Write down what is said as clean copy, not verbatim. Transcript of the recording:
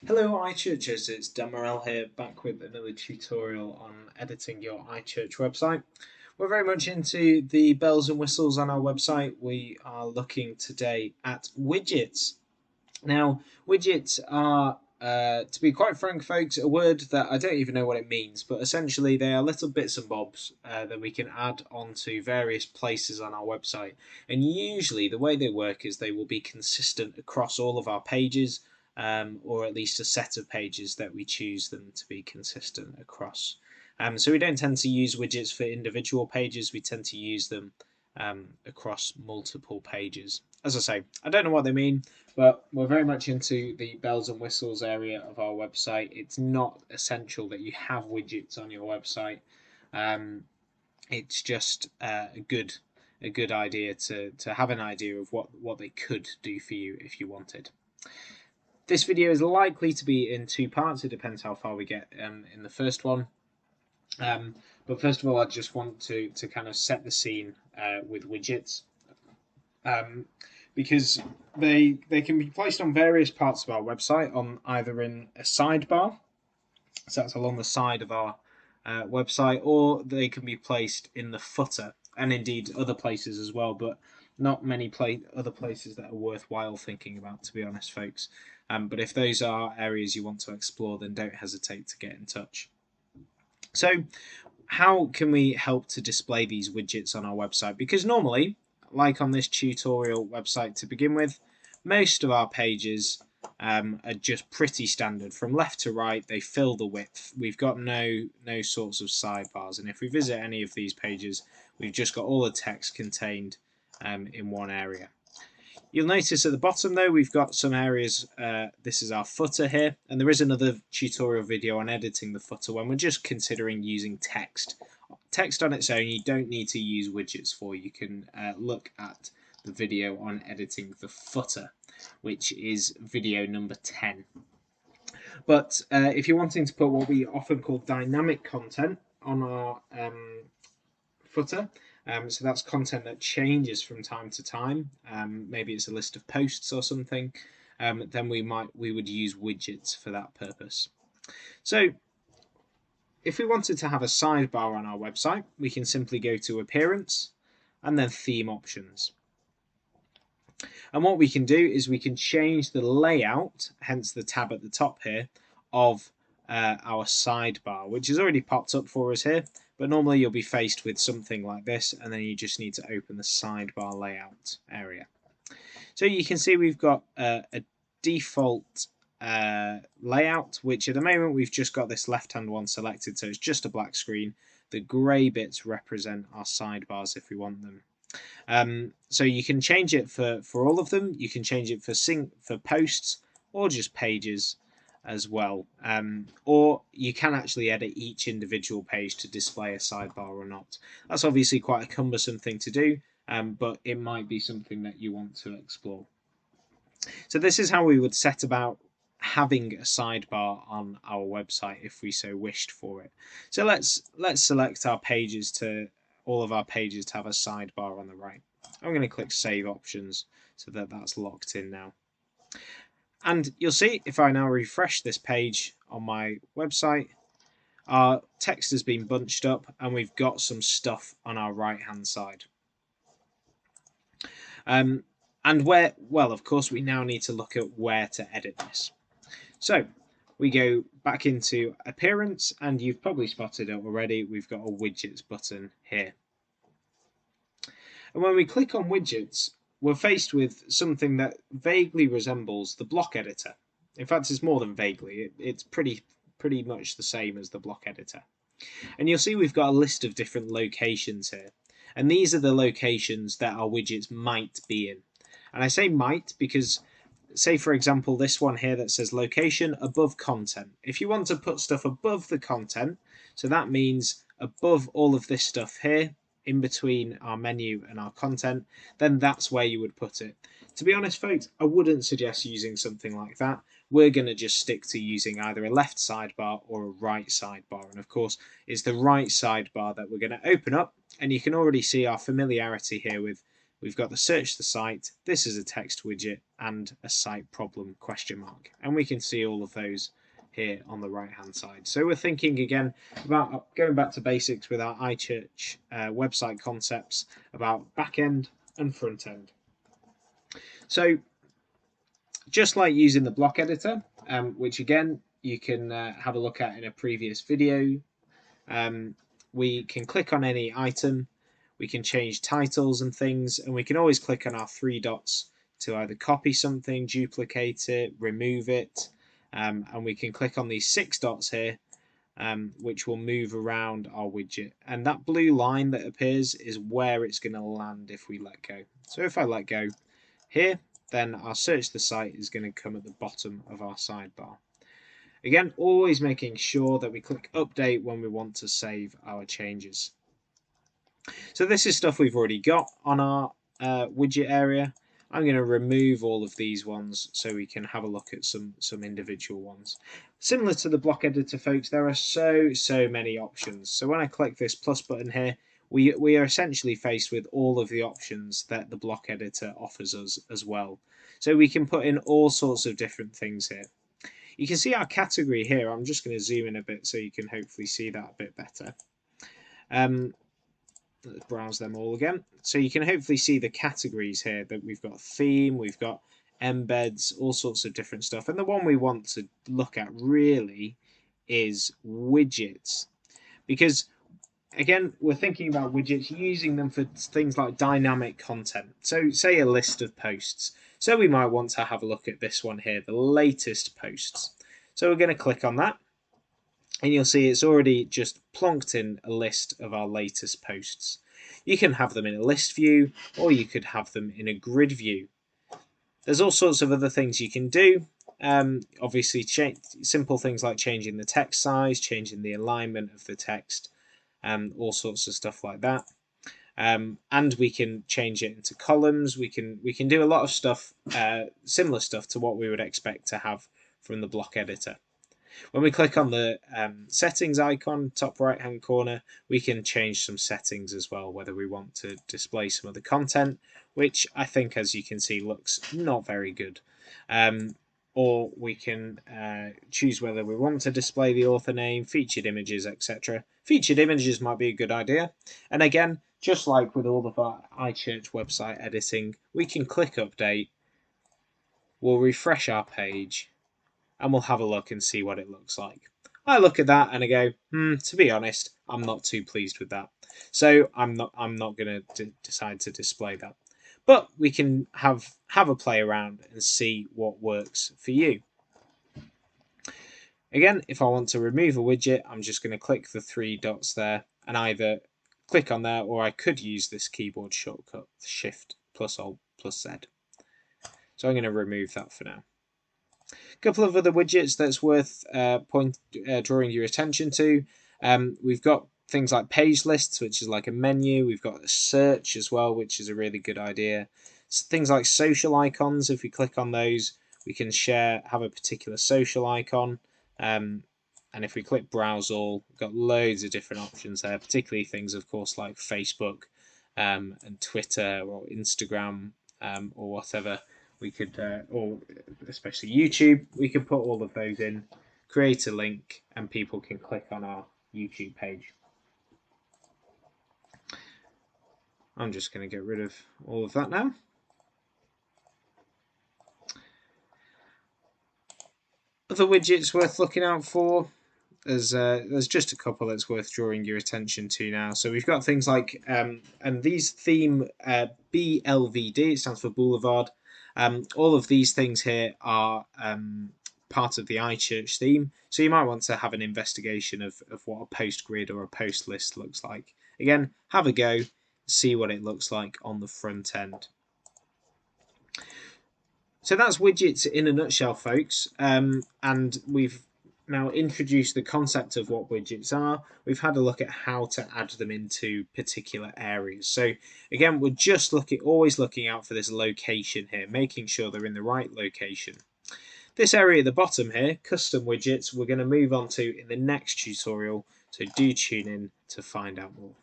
Hello iChurchers, it's Dan Morell here, back with another tutorial on editing your iChurch website. We're very much into the bells and whistles on our website. We are looking today at widgets. Now, widgets are, to be quite frank folks, a word that I don't even know what it means, but essentially they are little bits and bobs that we can add onto various places on our website. And usually the way they work is they will be consistent across all of our pages, or at least a set of pages that we choose them to be consistent across. So we don't tend to use widgets for individual pages, we tend to use them across multiple pages. As I say, I don't know what they mean, but we're very much into the bells and whistles area of our website. It's not essential that you have widgets on your website. It's just a good idea to have an idea of what they could do for you if you wanted. This video is likely to be in two parts. It depends how far we get in the first one. But first of all, I just want to kind of set the scene with widgets, because they can be placed on various parts of our website, on either in a sidebar, so that's along the side of our website, or they can be placed in the footer, and indeed other places as well, but not many other places that are worthwhile thinking about, to be honest, folks. But if those are areas you want to explore, then don't hesitate to get in touch. So, how can we help to display these widgets on our website? Because normally, like on this tutorial website to begin with, most of our pages are just pretty standard. From left to right, they fill the width. We've got no sorts of sidebars. And if we visit any of these pages, we've just got all the text contained in one area. You'll notice at the bottom though, we've got some areas, this is our footer here, and there is another tutorial video on editing the footer when we're just considering using text. Text on its own, you don't need to use widgets for. You can look at the video on editing the footer, which is video number 10. But if you're wanting to put what we often call dynamic content on our footer, so that's content that changes from time to time. Maybe it's a list of posts or something. Then we would use widgets for that purpose. So if we wanted to have a sidebar on our website, we can simply go to Appearance and then Theme Options. And what we can do is we can change the layout, hence the tab at the top here, of our sidebar, which has already popped up for us here. But normally you'll be faced with something like this, and then you just need to open the sidebar layout area. So you can see we've got a default layout, which at the moment we've just got this left-hand one selected, so it's just a black screen. The grey bits represent our sidebars if we want them. So you can change it for all of them. You can change it for posts or just pages as well, or you can actually edit each individual page to display a sidebar or not. That's obviously quite a cumbersome thing to do, but it might be something that you want to explore. So this is how we would set about having a sidebar on our website if we so wished for it. So let's select our pages, to all of our pages to have a sidebar on the right. I'm going to click Save Options so that that's locked in now. And you'll see if I now refresh this page on my website, our text has been bunched up and we've got some stuff on our right hand side. And where, well, of course, we now need to look at where to edit this. So we go back into Appearance, and you've probably spotted it already, we've got a Widgets button here. And when we click on Widgets, we're faced with something that vaguely resembles the block editor. In fact, it's more than vaguely. It's pretty much the same as the block editor. And you'll see we've got a list of different locations here. And these are the locations that our widgets might be in. And I say might because, say for example, this one here that says location above content. If you want to put stuff above the content, so that means above all of this stuff here, in between our menu and our content, then that's where you would put it. To be honest, folks, I wouldn't suggest using something like that. We're going to just stick to using either a left sidebar or a right sidebar. And of course, it's the right sidebar that we're going to open up. And you can already see our familiarity here with we've got the search the site, this is a text widget, and a site problem ? And we can see all of those here on the right hand side. So we're thinking again about going back to basics with our iChurch website concepts about back end and front end. So just like using the block editor, which again you can have a look at in a previous video, we can click on any item, we can change titles and things, and we can always click on our three dots to either copy something, duplicate it, remove it, and we can click on these 6 dots here, which will move around our widget. And that blue line that appears is where it's going to land if we let go. So if I let go here, then our search the site is going to come at the bottom of our sidebar. Again, always making sure that we click update when we want to save our changes. So this is stuff we've already got on our widget area. I'm going to remove all of these ones so we can have a look at some individual ones. Similar to the block editor, folks, there are so many options. So when I click this plus button here, we are essentially faced with all of the options that the block editor offers us as well. So we can put in all sorts of different things here. You can see our category here. I'm just going to zoom in a bit so you can hopefully see that a bit better. Let's browse them all again. So you can hopefully see the categories here, that we've got theme, we've got embeds, all sorts of different stuff. And the one we want to look at really is widgets. Because again, we're thinking about widgets, using them for things like dynamic content. So say a list of posts. So we might want to have a look at this one here, the latest posts. So we're going to click on that. And you'll see it's already just plonked in a list of our latest posts. You can have them in a list view, or you could have them in a grid view. There's all sorts of other things you can do. Obviously, simple things like changing the text size, changing the alignment of the text, all sorts of stuff like that. And we can change it into columns. We can do a lot of stuff, similar stuff to what we would expect to have from the block editor. When we click on the settings icon, top right hand corner, we can change some settings as well, whether we want to display some of the content, which I think, as you can see, looks not very good. Or we can choose whether we want to display the author name, featured images, etc. Featured images might be a good idea. And again, just like with all of our iChurch website editing, we can click update, we'll refresh our page, and we'll have a look and see what it looks like. I look at that and I go, to be honest, I'm not too pleased with that. So I'm not going to decide to display that. But we can have a play around and see what works for you. Again, if I want to remove a widget, I'm just going to click the 3 dots there and either click on there, or I could use this keyboard shortcut, Shift plus Alt plus Z. So I'm going to remove that for now. A couple of other widgets that's worth drawing your attention to. We've got things like page lists, which is like a menu. We've got a search as well, which is a really good idea. So things like social icons, if we click on those, we can have a particular social icon. And if we click browse all, we've got loads of different options there, particularly things, of course, like Facebook and Twitter or Instagram or whatever. We could, or especially YouTube, we could put all of those in, create a link, and people can click on our YouTube page. I'm just going to get rid of all of that now. Other widgets worth looking out for. There's just a couple that's worth drawing your attention to now. So we've got things like, and these theme BLVD, it stands for Boulevard. All of these things here are part of the iChurch theme, so you might want to have an investigation of what a post grid or a post list looks like. Again, have a go, see what it looks like on the front end. So that's widgets in a nutshell, folks, and we've now introduced the concept of what widgets are. We've had a look at how to add them into particular areas. So again, we're just always looking out for this location here, making sure they're in the right location. This area at the bottom here, custom widgets, we're going to move on to in the next tutorial, so do tune in to find out more.